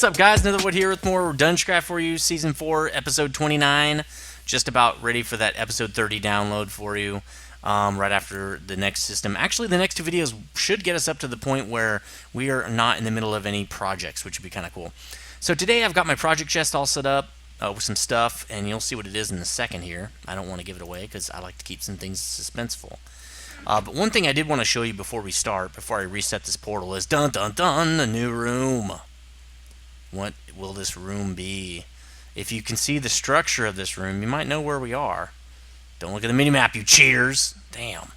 What's up, guys? Nethervvoid here with more DungeCraft for you, Season 4, Episode 29. Just about ready for that Episode 30 download for you right after the next system. Actually, the next two videos should get us up to the point where we are not in the middle of any projects, which would be kind of cool. So today I've got my project chest all set up with some stuff, and you'll see what it is in a second here. I don't want to give it away because I like to keep some things suspenseful. But one thing I did want to show you before we start, before I reset this portal, is dun dun dun, a new room. What will this room be? If you can see the structure of this room, you might know where we are. Don't look at the minimap, you cheaters. Damn.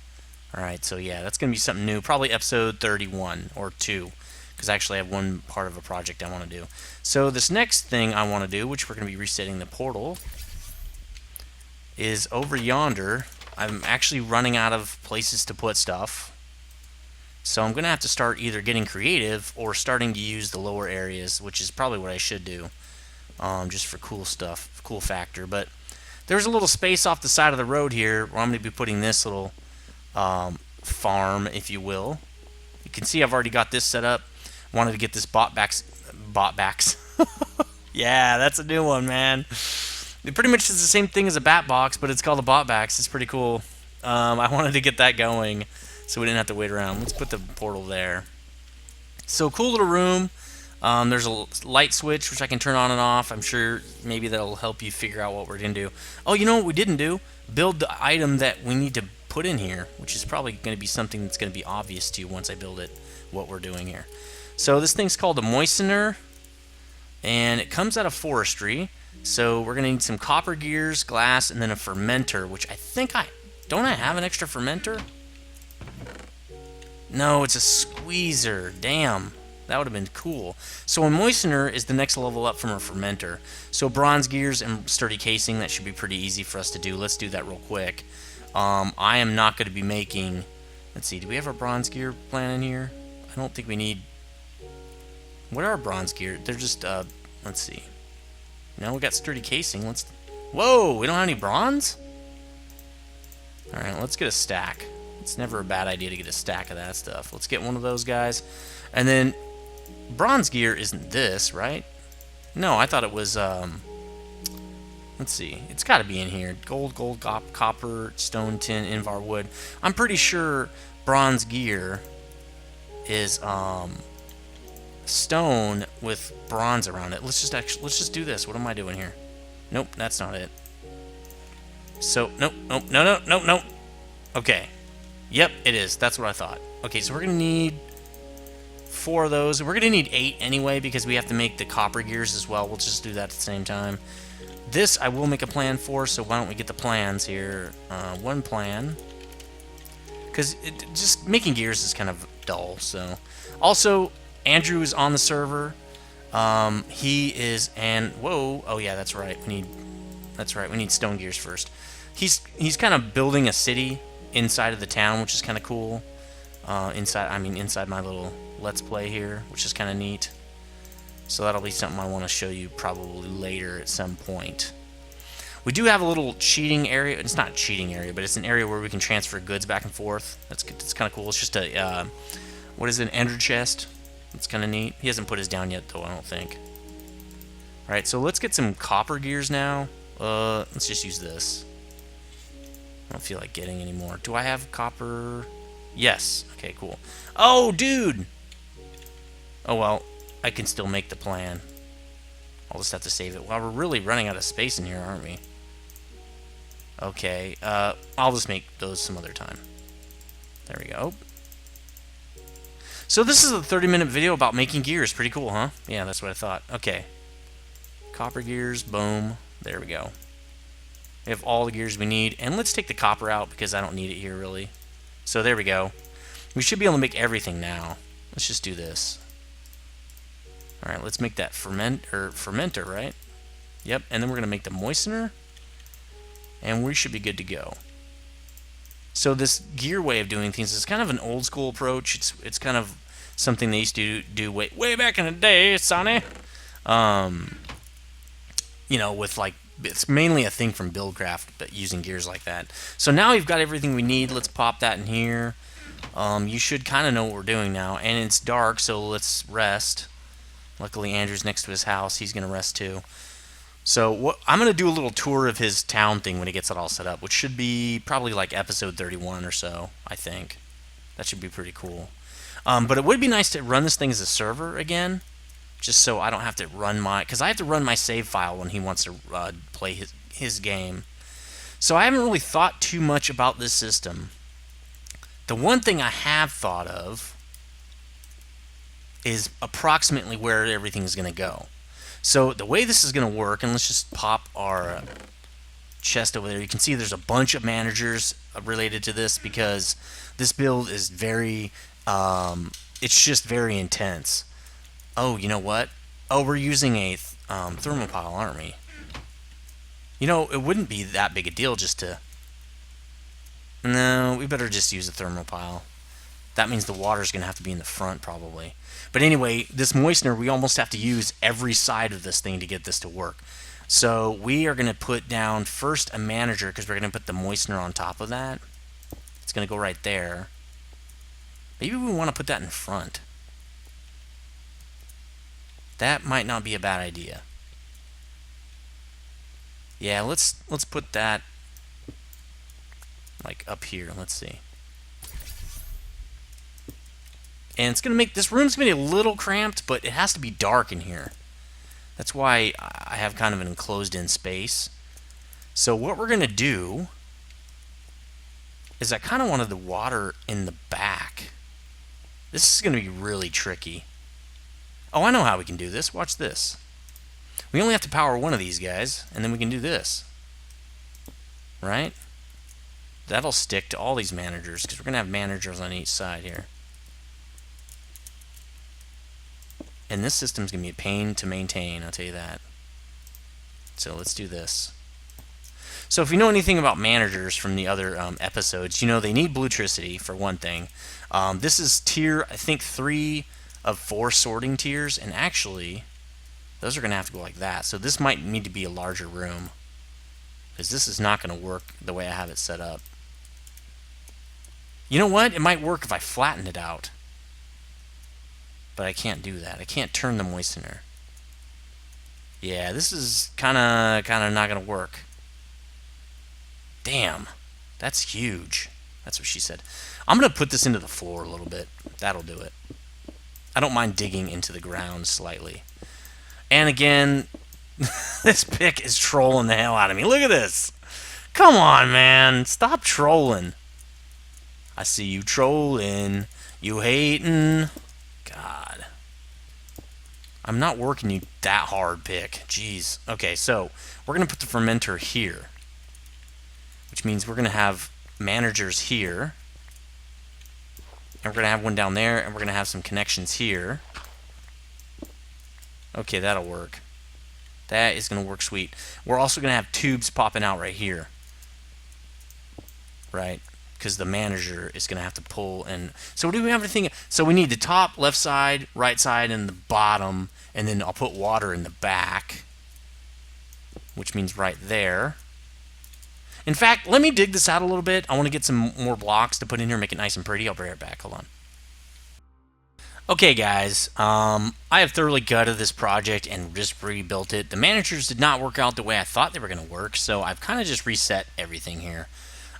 Alright, so yeah, that's going to be something new. Probably episode 31 or 2. Because I actually have one part of a project I want to do. So this next thing I want to do, which we're going to be resetting the portal, is over yonder. I'm actually running out of places to put stuff. So I'm going to have to start either getting creative or starting to use the lower areas, which is probably what I should do, just for cool stuff, cool factor. But there's a little space off the side of the road here where I'm going to be putting this little farm, if you will. You can see I've already got this set up. Wanted to get this botbacks. Yeah, that's a new one, man. It pretty much is the same thing as a bat box, but it's called a botbacks. It's pretty cool. I wanted to get that going, so we didn't have to wait around. Let's put the portal there. So cool little room. There's a light switch which I can turn on and off. I'm sure maybe that'll help you figure out what we're going to do. Oh, you know what we didn't do? Build the item that we need to put in here, which is probably going to be something that's going to be obvious to you once I build it, what we're doing here. So this thing's called a moistener, and it comes out of forestry. So we're going to need some copper gears, glass, and then a fermenter, which I think don't I have an extra fermenter? No, it's a squeezer. Damn, that would have been cool. So a moistener is the next level up from a fermenter. So bronze gears and sturdy casing, that should be pretty easy for us to do. Let's do that real quick. I am not going to be making... Let's see, do we have our bronze gear plan in here? I don't think we need... What are our bronze gear? They're just, let's see. No, we got sturdy casing. Let's... Whoa, we don't have any bronze? Alright, let's get a stack. It's never a bad idea to get a stack of that stuff. Let's get one of those guys. And then, bronze gear isn't this, right? No, I thought it was, let's see. It's got to be in here. Gold, copper, stone, tin, invar wood. I'm pretty sure bronze gear is, stone with bronze around it. Let's just do this. What am I doing here? Nope, that's not it. So, nope. Okay. Yep, it is. That's what I thought. Okay, so we're going to need 4 of those. We're going to need 8 anyway because we have to make the copper gears as well. We'll just do that at the same time. This I will make a plan for, so why don't we get the plans here? One plan. Because just making gears is kind of dull, so... Also, Andrew is on the server. He is... And... Whoa. Oh, yeah, that's right. We need stone gears first. He's kind of building a city inside of the town, which is kind of cool. Inside my little Let's Play here, which is kind of neat. So that'll be something I want to show you probably later at some point. We do have a little cheating area. It's not a cheating area, but it's an area where we can transfer goods back and forth. That's kind of cool. It's just a, what is it, an ender chest. It's kind of neat. He hasn't put his down yet, though, I don't think. Alright, so let's get some copper gears now. Let's just use this. I don't feel like getting any more. Do I have copper? Yes. Okay, cool. Oh, dude! Oh, well, I can still make the plan. I'll just have to save it. Well, we're really running out of space in here, aren't we? Okay, I'll just make those some other time. There we go. So this is a 30-minute video about making gears. Pretty cool, huh? Yeah, that's what I thought. Okay. Copper gears, boom. There we go. We have all the gears we need. And let's take the copper out because I don't need it here, really. So there we go. We should be able to make everything now. Let's just do this. Alright, let's make that fermenter, right? Yep, and then we're going to make the moistener. And we should be good to go. So this gear way of doing things is kind of an old school approach. It's kind of something they used to do way back in the day, Sonny. You know, with like, it's mainly a thing from BuildCraft, but using gears like that. So now we've got everything we need. Let's pop that in here. You should kind of know what we're doing now. And it's dark, so let's rest. Luckily, Andrew's next to his house. He's going to rest too. So what I'm going to do a little tour of his town thing when he gets it all set up, which should be probably like episode 31 or so, I think. That should be pretty cool. But it would be nice to run this thing as a server again, just so I don't have to run because I have to run my save file when he wants to play his game. So I haven't really thought too much about this system. The one thing I have thought of is approximately where everything is going to go. So the way this is going to work, and let's just pop our chest over there. You can see there's a bunch of managers related to this because this build is very, it's just very intense. Oh, you know what? Oh, we're using a thermopile, aren't we? You know, it wouldn't be that big a deal just to... No, we better just use a thermopile. That means the water's going to have to be in the front, probably. But anyway, this moistener, we almost have to use every side of this thing to get this to work. So we are going to put down first a manager, because we're going to put the moistener on top of that. It's going to go right there. Maybe we want to put that in front. That might not be a bad idea. Yeah, let's put that like up here. Let's see. And it's gonna make this room's gonna be a little cramped, but it has to be dark in here. That's why I have kind of an enclosed-in space. So what we're gonna do is I kind of wanted the water in the back. This is gonna be really tricky. Oh, I know how we can do this. Watch this. We only have to power one of these guys, and then we can do this. Right? That'll stick to all these managers, because we're going to have managers on each side here. And this system's going to be a pain to maintain, I'll tell you that. So let's do this. So if you know anything about managers from the other episodes, you know they need bluetricity, for one thing. This is tier, I think, 3 of 4 sorting tiers, and actually, those are going to have to go like that. So this might need to be a larger room, because this is not going to work the way I have it set up. You know what? It might work if I flatten it out. But I can't do that. I can't turn the moistener. Yeah, this is kind of not going to work. Damn. That's huge. That's what she said. I'm going to put this into the floor a little bit. That'll do it. I don't mind digging into the ground slightly. And again, this pick is trolling the hell out of me. Look at this. Come on, man. Stop trolling. I see you trolling. You hating. God. I'm not working you that hard, pick. Jeez. Okay, so we're going to put the fermenter here, which means we're going to have managers here. And we're going to have one down there, and we're going to have some connections here. Okay, that'll work. That is going to work sweet. We're also going to have tubes popping out right here. Right? Because the manager is going to have to pull. And so what do we have to think? So we need the top, left side, right side, and the bottom. And then I'll put water in the back, which means right there. In fact, let me dig this out a little bit. I want to get some more blocks to put in here, make it nice and pretty. I'll be right back. Hold on. Okay, guys, I have thoroughly gutted this project and just rebuilt it. The managers did not work out the way I thought they were going to work, so I've kind of just reset everything here.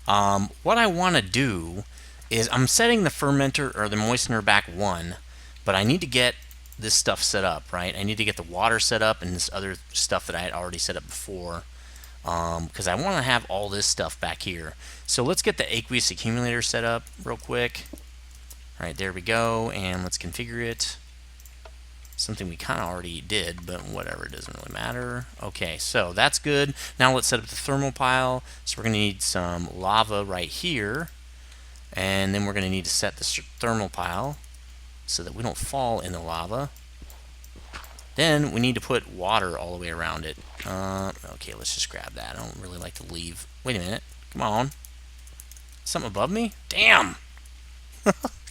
What I want to do is I'm setting the fermenter or the moistener back 1, but I need to get this stuff set up, right? I need to get the water set up and this other stuff that I had already set up before, because I want to have all this stuff back here. So let's get the aqueous accumulator set up real quick. All right, there we go, and let's configure it. Something we kind of already did, but whatever, it doesn't really matter. Okay, so that's good. Now let's set up the thermal pile. So we're going to need some lava right here, and then we're going to need to set the thermal pile so that we don't fall in the lava. Then we need to put water all the way around it. Okay, let's just grab that. I don't really like to leave. Wait a minute. Come on. Something above me? Damn!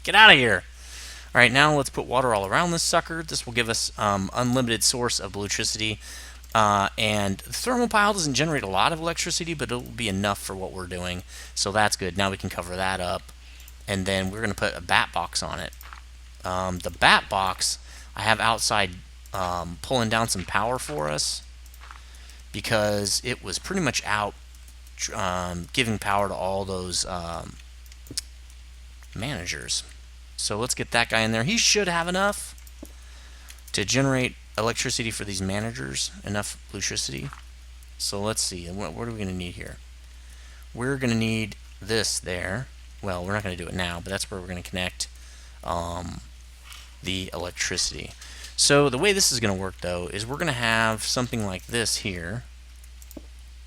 Get out of here. All right, now let's put water all around this sucker. This will give us unlimited source of electricity. And the thermal pile doesn't generate a lot of electricity, but it'll be enough for what we're doing. So that's good. Now we can cover that up. And then we're going to put a bat box on it. The bat box, I have outside pulling down some power for us because it was pretty much out giving power to all those managers. So let's get that guy in there. He should have enough to generate electricity for these managers, enough electricity. So let's see, what are we going to need here? We're going to need this there. Well, we're not going to do it now, but that's where we're going to connect the electricity. So the way this is going to work, though, is we're going to have something like this here.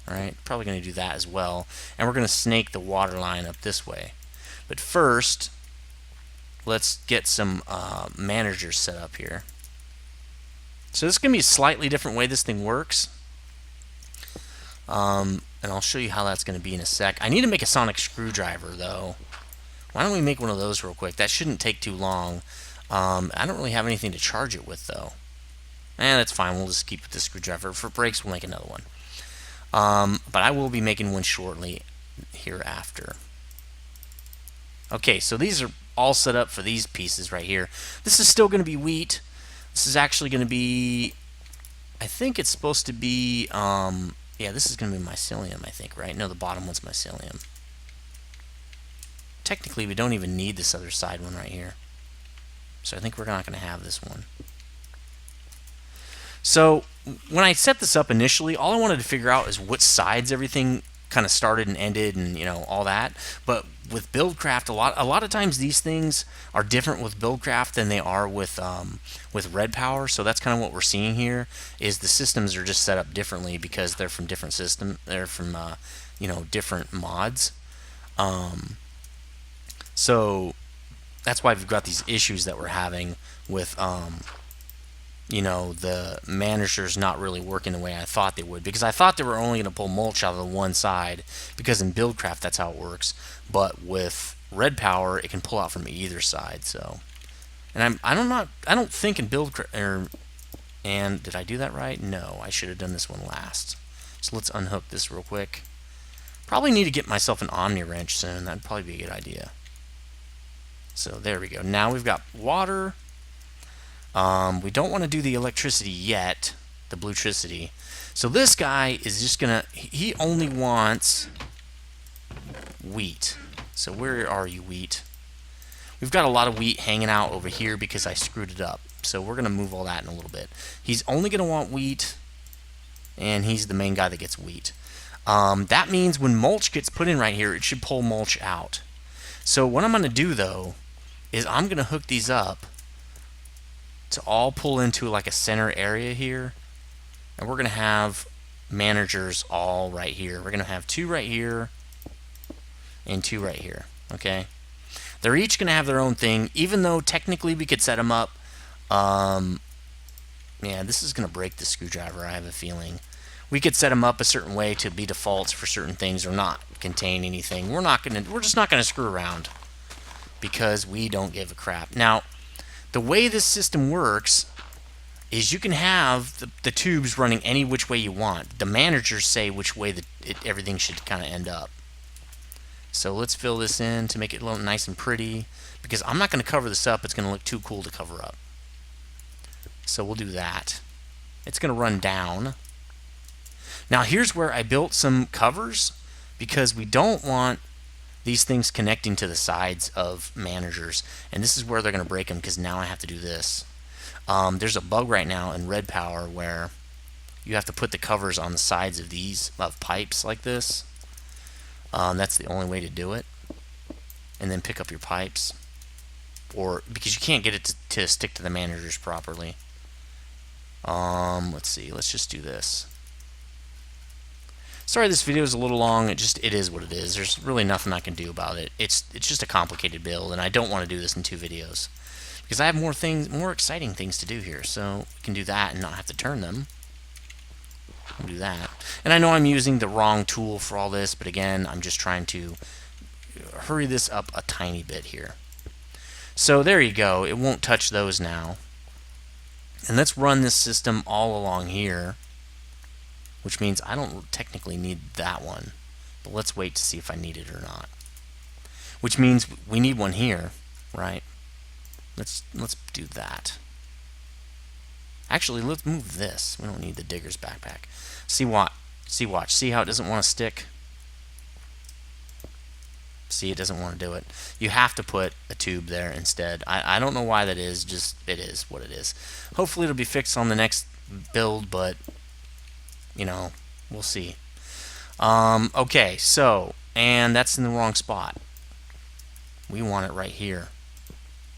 Alright, probably going to do that as well. And we're going to snake the water line up this way. But first, let's get some managers set up here. So this is going to be a slightly different way this thing works. And I'll show you how that's going to be in a sec. I need to make a sonic screwdriver, though. Why don't we make one of those real quick? That shouldn't take too long. I don't really have anything to charge it with, though. That's fine. We'll just keep the screwdriver. If it breaks, we'll make another one. But I will be making one shortly hereafter. Okay, so these are all set up for these pieces right here. This is still going to be wheat. This is actually going to be, I think it's supposed to be, yeah, this is going to be mycelium, I think, right? No, the bottom one's mycelium. Technically, we don't even need this other side one right here. So I think we're not going to have this one. So when I set this up initially, all I wanted to figure out is what sides everything kind of started and ended, and all that. But with BuildCraft, a lot of times these things are different with BuildCraft than they are with Red Power. So that's kind of what we're seeing here. Is the systems are just set up differently because they're from different system. They're from different mods. So that's why we've got these issues that we're having with the managers not really working the way I thought they would, because I thought they were only going to pull mulch out of the one side, because in BuildCraft that's how it works. But with Red Power, it can pull out from either side. So, and I don't think in BuildCraft, and did I do that right? No, I should have done this one last. So let's unhook this real quick. Probably need to get myself an Omni wrench soon. That'd probably be a good idea. So there we go. Now we've got water. We don't want to do the electricity yet, the bluetricity. So this guy is just gonna, he only wants wheat. So where are you, wheat? We've got a lot of wheat hanging out over here because I screwed it up. So we're gonna move all that in a little bit. He's only gonna want wheat, and he's the main guy that gets wheat. That means when mulch gets put in right here, it should pull mulch out. So what I'm gonna do, though, is I'm gonna hook these up to all pull into like a center area here, and we're going to have managers all right here. We're going to have 2 right here and 2 right here. Okay, they're each going to have their own thing, even though technically we could set them up. Yeah, this is going to break the screwdriver, I have a feeling. We could set them up a certain way to be defaults for certain things or not contain anything. We're just not going to screw around because we don't give a crap. Now, the way this system works is you can have the tubes running any which way you want. The managers say which way everything should kind of end up. So let's fill this in to make it look nice and pretty, because I'm not going to cover this up. It's going to look too cool to cover up. So we'll do that. It's going to run down. Now here's where I built some covers, because we don't want these things connecting to the sides of managers, and this is where they're going to break them, because now I have to do this. There's a bug right now in Red Power where you have to put the covers on the sides of these pipes like this. That's the only way to do it, and then pick up your pipes, or because you can't get it to stick to the managers properly. Let's see, let's just do this. Sorry this video is a little long. It is what it is. There's really nothing I can do about it. It's just a complicated build, and I don't want to do this in 2 videos because I have more exciting things to do here. So we can do that and not have to turn them. We'll do that. And I know I'm using the wrong tool for all this, but again, I'm just trying to hurry this up a tiny bit here. So there you go. It won't touch those now. And let's run this system all along here, which means I don't technically need that one, but let's wait to see if I need it or not. Which means we need one here, right? Let's do that. Actually, let's move this. We don't need the digger's backpack. See what? Watch. See how it doesn't want to stick? See, it doesn't want to do it. You have to put a tube there instead. I don't know why that is. Just, it is what it is. Hopefully it'll be fixed on the next build, but, you know, we'll see. Okay, so, and that's in the wrong spot. We want it right here.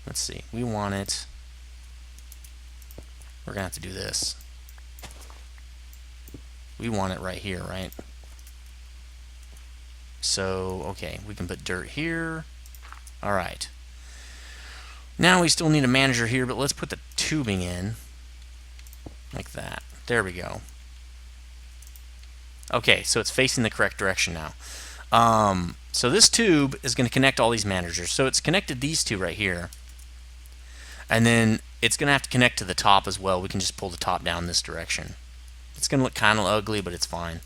Let's see. We want it. We're going to have to do this. We want it right here, right? So, okay, we can put dirt here. All right. Now we still need a manager here, but let's put the tubing in. Like that. There we go. Okay, so it's facing the correct direction now. So this tube is going to connect all these managers. So it's connected these two right here. And then it's going to have to connect to the top as well. We can just pull the top down this direction. It's going to look kind of ugly, but it's fine.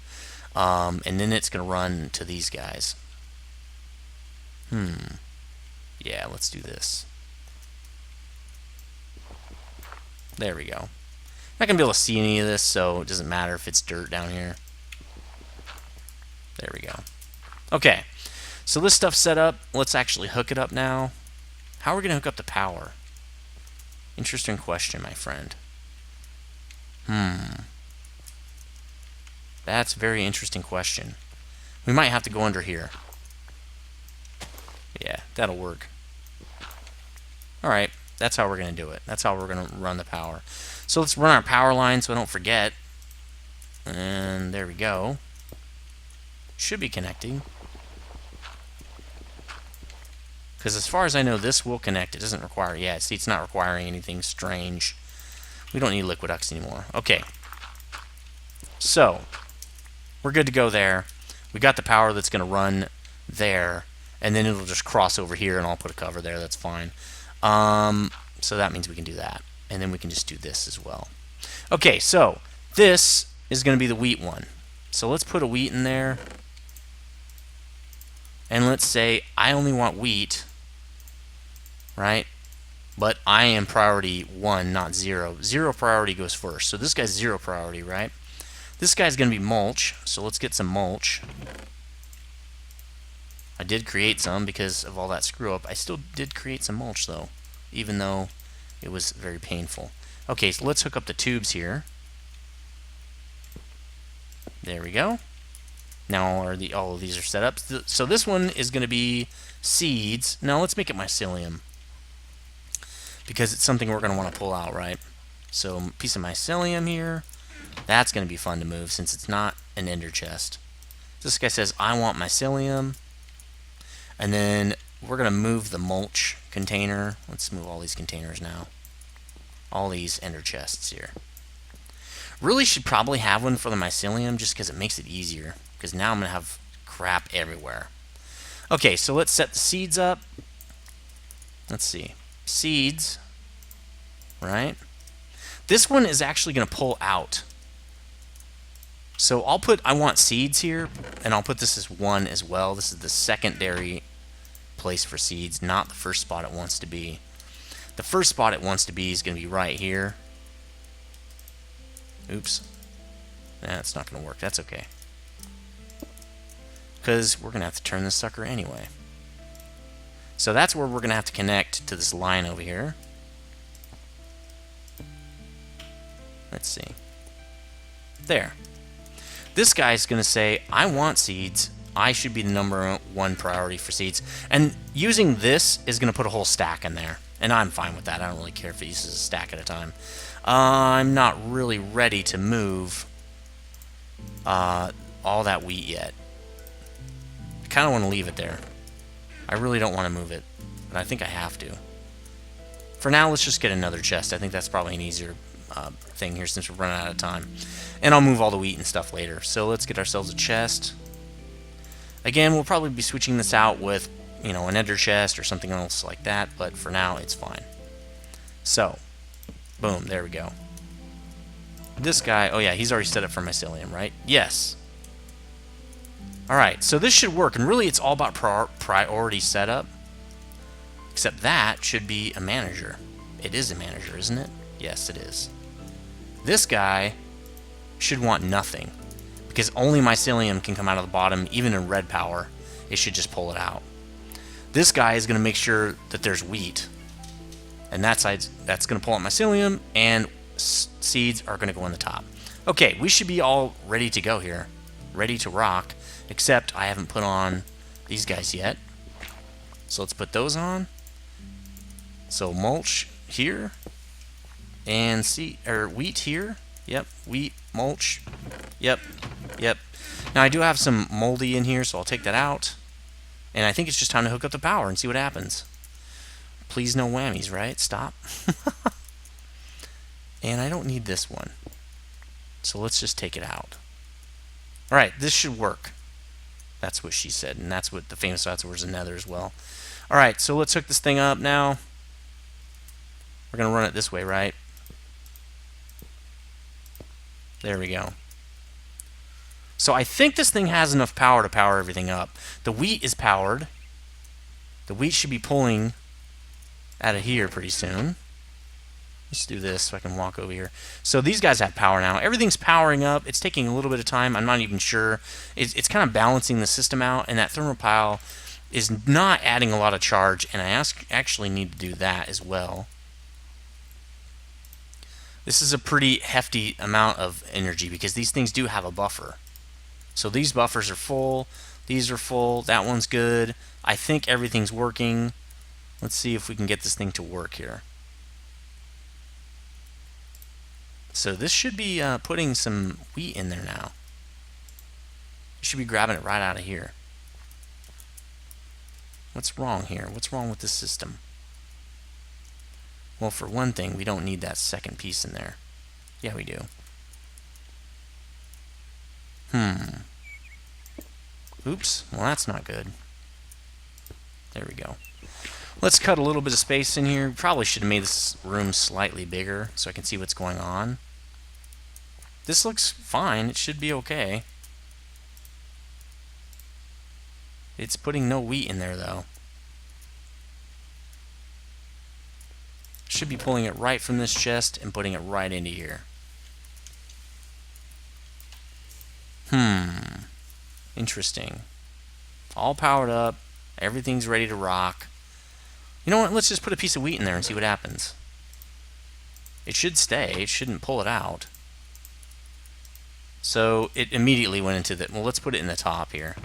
And then it's going to run to these guys. Yeah, let's do this. There we go. I'm not going to be able to see any of this, so it doesn't matter if it's dirt down here. There we go. Okay, so this stuff's set up. Let's actually hook it up now. How are we going to hook up the power? Interesting question, my friend. That's a very interesting question. We might have to go under here. Yeah, that'll work. Alright, that's how we're going to do it. That's how we're going to run the power. So let's run our power line so I don't forget. And there we go. Should be connecting. Because as far as I know, this will connect. It doesn't require... Yeah, see, it's not requiring anything strange. We don't need Liquidux anymore. Okay. So, we're good to go there. We got the power that's going to run there. And then it'll just cross over here, and I'll put a cover there. That's fine. So that means we can do that. And then we can just do this as well. Okay, so this is going to be the wheat one. So let's put a wheat in there. And let's say I only want wheat, right? But I am priority 1, not 0. 0 priority goes first. So this guy's 0 priority, right? This guy's going to be mulch. So let's get some mulch. I did create some because of all that screw up. I still did create some mulch though, even though it was very painful. Okay, so let's hook up the tubes here. There we go. Now all of these are set up. So this one is going to be seeds. Now let's make it mycelium, because it's something we're going to want to pull out, right? So a piece of mycelium here. That's going to be fun to move since it's not an ender chest. This guy says, I want mycelium. And then we're going to move the mulch container. Let's move all these containers now. All these ender chests here. Really should probably have one for the mycelium just because it makes it easier. Because now I'm going to have crap everywhere. Okay, so let's set the seeds up. Let's see. Seeds. Right? This one is actually going to pull out. So I want seeds here, and I'll put this as 1 as well. This is the secondary place for seeds, not the first spot it wants to be. The first spot it wants to be is going to be right here. Oops. That's not going to work. That's okay. Because we're going to have to turn this sucker anyway. So that's where we're going to have to connect to this line over here. Let's see. There. This guy's going to say, I want seeds. I should be the #1 priority for seeds. And using this is going to put a whole stack in there. And I'm fine with that. I don't really care if it uses a stack at a time. I'm not really ready to move all that wheat yet. I kind of want to leave it there. I really don't want to move it. But I think I have to. For now, let's just get another chest. I think that's probably an easier thing here since we're running out of time. And I'll move all the wheat and stuff later. So let's get ourselves a chest. Again, we'll probably be switching this out with, you know, an ender chest or something else like that, but for now it's fine. So, boom, there we go. This guy, oh yeah, he's already set up for mycelium, right? Yes. Alright, so this should work, and really it's all about priority setup. Except that should be a manager. It is a manager, isn't it? Yes, it is. This guy should want nothing, because only mycelium can come out of the bottom. Even in red power, it should just pull it out. This guy is going to make sure that there's wheat, and that's going to pull out mycelium, and seeds are going to go in the top. Okay, we should be all ready to go here, ready to rock, except I haven't put on these guys yet. So let's put those on. So mulch here, and wheat here. Yep, wheat, mulch. Yep. Now I do have some moldy in here, so I'll take that out. And I think it's just time to hook up the power and see what happens. Please no whammies, right? Stop. And I don't need this one. So let's just take it out. Alright, this should work. That's what she said, and that's what the famous last words in Nether as well. Alright, so let's hook this thing up now. We're going to run it this way, right? There we go. So I think this thing has enough power to power everything up. The wheat is powered. The wheat should be pulling out of here pretty soon. Let's do this so I can walk over here. So these guys have power now. Everything's powering up. It's taking a little bit of time. I'm not even sure. It's kind of balancing the system out, and that thermal pile is not adding a lot of charge, and I actually need to do that as well. This is a pretty hefty amount of energy because these things do have a buffer. So these buffers are full. These are full. That one's good. I think everything's working. Let's see if we can get this thing to work here. So this should be putting some wheat in there now. You should be grabbing it right out of here. What's wrong here? What's wrong with this system? Well, for one thing, we don't need that second piece in there. Yeah, we do. Oops. Well, that's not good. There we go. Let's cut a little bit of space in here. Probably should have made this room slightly bigger so I can see what's going on. This looks fine. It should be okay. It's putting no wheat in there, though. Should be pulling it right from this chest and putting it right into here. Interesting. All powered up. Everything's ready to rock. You know what? Let's just put a piece of wheat in there and see what happens. It should stay. It shouldn't pull it out. So it immediately went into the... Well, let's put it in the top here.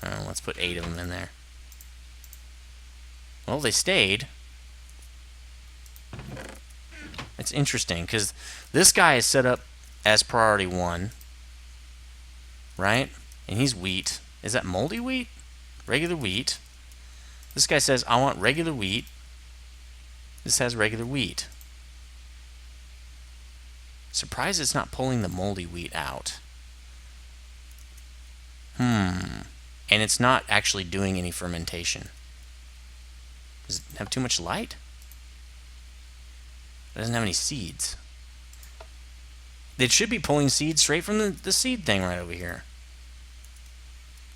Let's put 8 of them in there. Well, they stayed. It's interesting, because this guy is set up as priority 1. Right? And he's wheat. Is that moldy wheat? Regular wheat. This guy says, I want regular wheat. This has regular wheat. Surprised it's not pulling the moldy wheat out. And it's not actually doing any fermentation. Does it have too much light? It doesn't have any seeds. It should be pulling seeds straight from the seed thing right over here.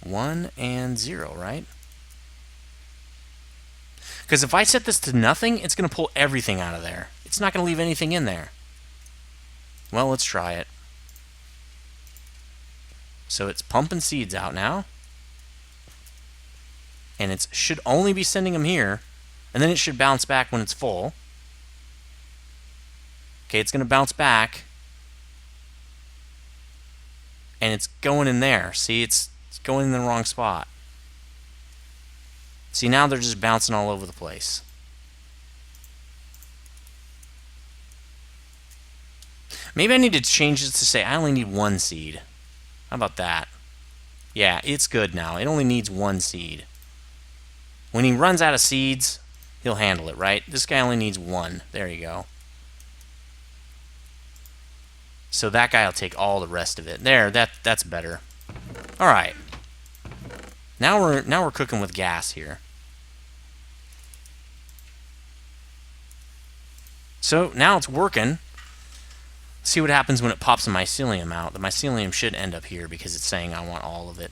1 and 0, right? Because if I set this to nothing, it's going to pull everything out of there. It's not going to leave anything in there. Well, let's try it. So it's pumping seeds out now. And it should only be sending them here. And then it should bounce back when it's full. Okay, it's going to bounce back. And it's going in there. See, it's going in the wrong spot. See, now they're just bouncing all over the place. Maybe I need to change this to say I only need 1 seed. How about that? Yeah, it's good now. It only needs 1 seed. When he runs out of seeds, he'll handle it, right? This guy only needs 1. There you go. So that guy will take all the rest of it. There, that's better. All right. Now we're cooking with gas here. So now it's working. See what happens when it pops the mycelium out. The mycelium should end up here because it's saying I want all of it.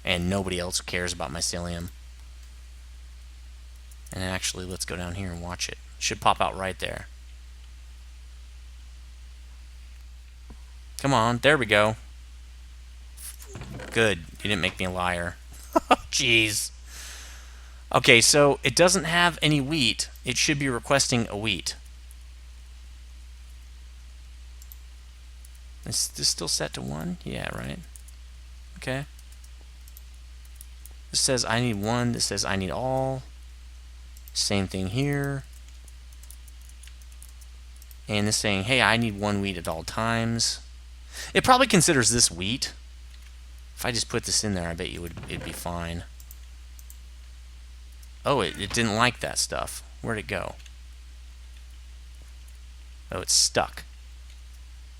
And nobody else cares about mycelium. And actually, let's go down here and watch it. It should pop out right there. Come on, there we go. Good, you didn't make me a liar. Jeez. Okay, so it doesn't have any wheat. It should be requesting a wheat. Is this still set to 1? Yeah, right. Okay. This says I need 1. This says I need all. Same thing here. And this saying, hey, I need 1 wheat at all times. It probably considers this wheat. If I just put this in there, I bet you it'd be fine. Oh, it didn't like that stuff. Where'd it go? Oh, it's stuck.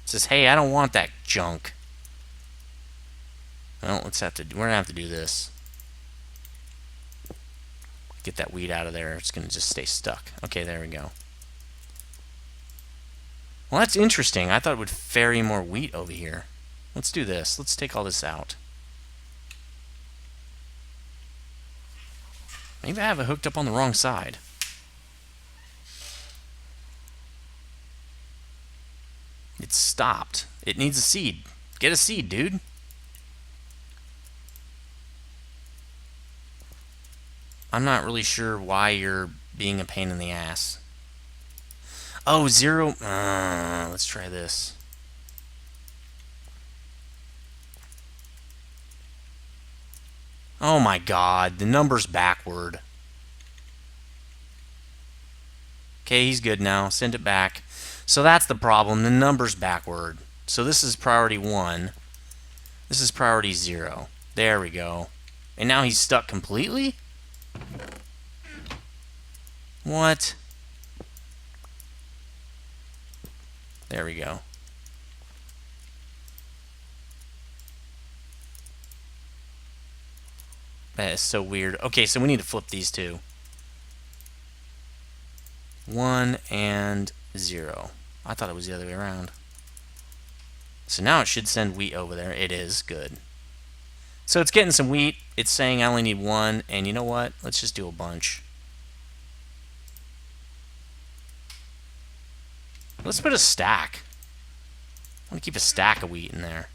It says, hey, I don't want that junk. Well, we're gonna have to do this. Get that wheat out of there. It's gonna just stay stuck. Okay, there we go. Well, that's interesting. I thought it would ferry more wheat over here. Let's do this. Let's take all this out. Maybe I have it hooked up on the wrong side. It's stopped. It needs a seed. Get a seed, dude. I'm not really sure why you're being a pain in the ass. Oh, 0. Let's try this. Oh my god, the number's backward. Okay, he's good now. Send it back. So that's the problem. The number's backward. So this is priority 1. This is priority 0. There we go. And now he's stuck completely? What? There we go. That is so weird. Okay, so we need to flip these two. 1 and 0. I thought it was the other way around. So now it should send wheat over there. It is. Good. So it's getting some wheat. It's saying I only need 1. And you know what? Let's just do a bunch. Let's put a stack. I want to keep a stack of wheat in there.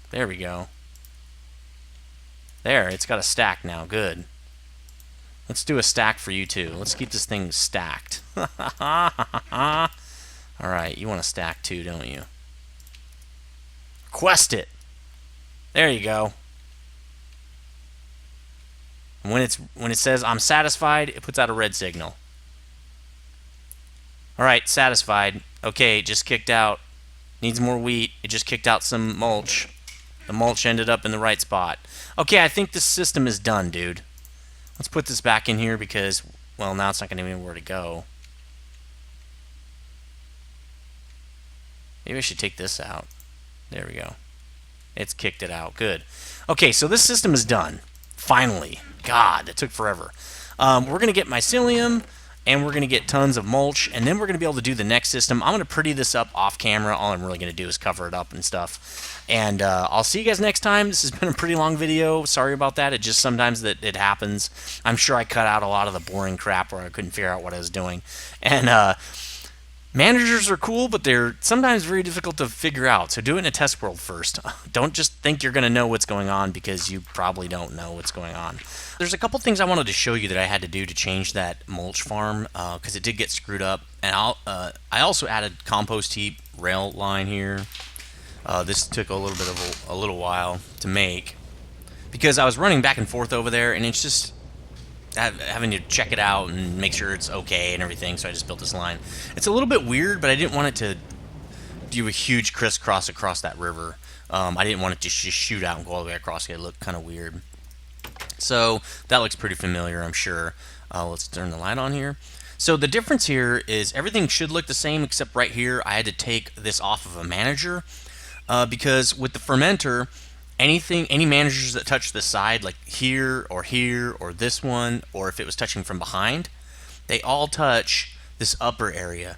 There we go. There, it's got a stack now. Good. Let's do a stack for you too. Let's keep this thing stacked. Alright, you want a stack too, don't you? Request it! There you go. And when it says I'm satisfied, it puts out a red signal. Alright, satisfied. Okay, it just kicked out. Needs more wheat. It just kicked out some mulch. The mulch ended up in the right spot. Okay, I think this system is done, dude. Let's put this back in here because, well, now it's not going to know where to go. Maybe I should take this out. There we go. It's kicked it out. Good. Okay, so this system is done. Finally. God, it took forever. We're going to get mycelium, and we're going to get tons of mulch, and then we're going to be able to do the next system. I'm going to pretty this up off camera. All I'm really going to do is cover it up and stuff. And I'll see you guys next time. This has been a pretty long video. Sorry about that. It just sometimes that it happens. I'm sure I cut out a lot of the boring crap where I couldn't figure out what I was doing. And managers are cool, but they're sometimes very difficult to figure out. So do it in a test world first. Don't just think you're going to know what's going on because you probably don't know what's going on. There's a couple things I wanted to show you that I had to do to change that mulch farm because it did get screwed up. And I also added compost heap rail line here. This took a little while to make because I was running back and forth over there, and it's just having to check it out and make sure it's okay and everything. So I just built this line. It's a little bit weird, but I didn't want it to do a huge crisscross across that river. I didn't want it to just shoot out and go all the way across. It looked kind of weird. So that looks pretty familiar, I'm sure. Let's turn the light on here. So the difference here is everything should look the same except right here I had to take this off of a manager. Because with the fermenter, any managers that touch the side, like here or this one, or if it was touching from behind, they all touch this upper area,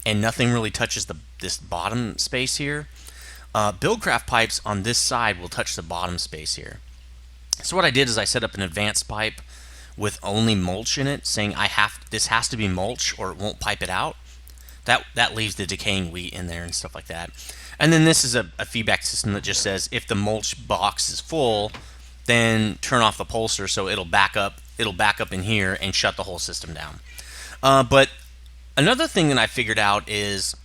and nothing really touches this bottom space here. BuildCraft pipes on this side will touch the bottom space here. So what I did is I set up an advanced pipe with only mulch in it, saying this has to be mulch or it won't pipe it out, that leaves the decaying wheat in there and stuff like that. And then this is a feedback system that just says if the mulch box is full, then turn off the pulser so it'll back up in here and shut the whole system down. But another thing that I figured out is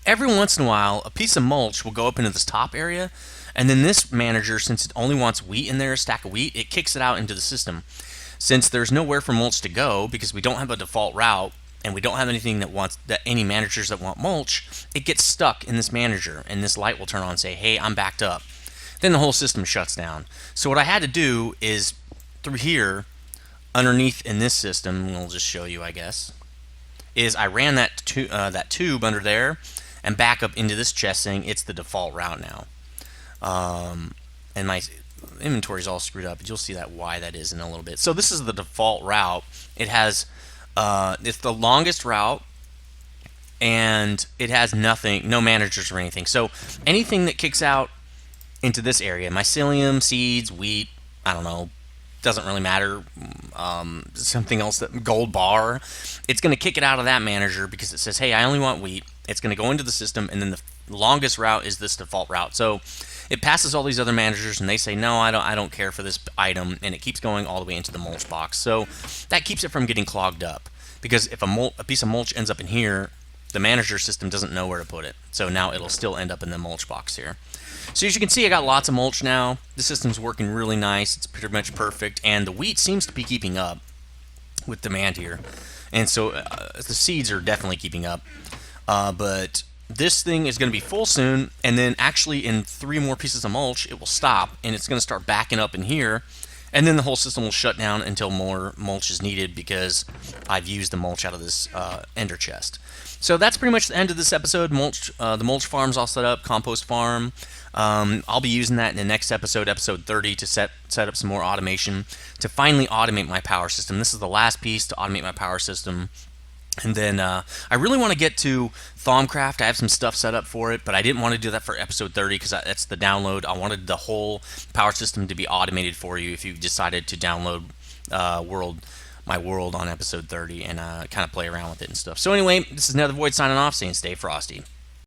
every once in a while a piece of mulch will go up into this top area, and then this manager, since it only wants wheat in there, a stack of wheat, it kicks it out into the system. Since there's nowhere for mulch to go because we don't have a default route and we don't have anything any managers that want mulch, it gets stuck in this manager and this light will turn on and say, hey, I'm backed up. Then the whole system shuts down. So what I had to do is through here, underneath in this system, and I'll just show you, I guess, is I ran that tube under there and back up into this chest saying it's the default route now. And my inventory is all screwed up, but you'll see why that is in a little bit. So this is the default route. It has it's the longest route, and it has no managers or anything. So anything that kicks out into this area, mycelium, seeds, wheat, I don't know, doesn't really matter, something else, that gold bar, it's going to kick it out of that manager because it says, hey, I only want wheat. It's going to go into the system, and then the longest route is this default route. So it passes all these other managers, and they say, no, I don't care for this item, and it keeps going all the way into the mulch box. So that keeps it from getting clogged up, because if a piece of mulch ends up in here, the manager system doesn't know where to put it. So now it'll still end up in the mulch box here. So as you can see, I got lots of mulch now. The system's working really nice. It's pretty much perfect, and the wheat seems to be keeping up with demand here. And so the seeds are definitely keeping up. But this thing is going to be full soon, and then actually in 3 more pieces of mulch, it will stop, and it's going to start backing up in here, and then the whole system will shut down until more mulch is needed because I've used the mulch out of this ender chest. So that's pretty much the end of this episode. The mulch farm's all set up, compost farm. I'll be using that in the next episode, episode 30, to set up some more automation to finally automate my power system. This is the last piece to automate my power system. And then I really want to get to DungeCraft. I have some stuff set up for it, but I didn't want to do that for episode 30 because that's the download. I wanted the whole power system to be automated for you if you decided to download my world on episode 30 and kind of play around with it and stuff. So anyway, this is nethervvoid signing off, saying stay frosty.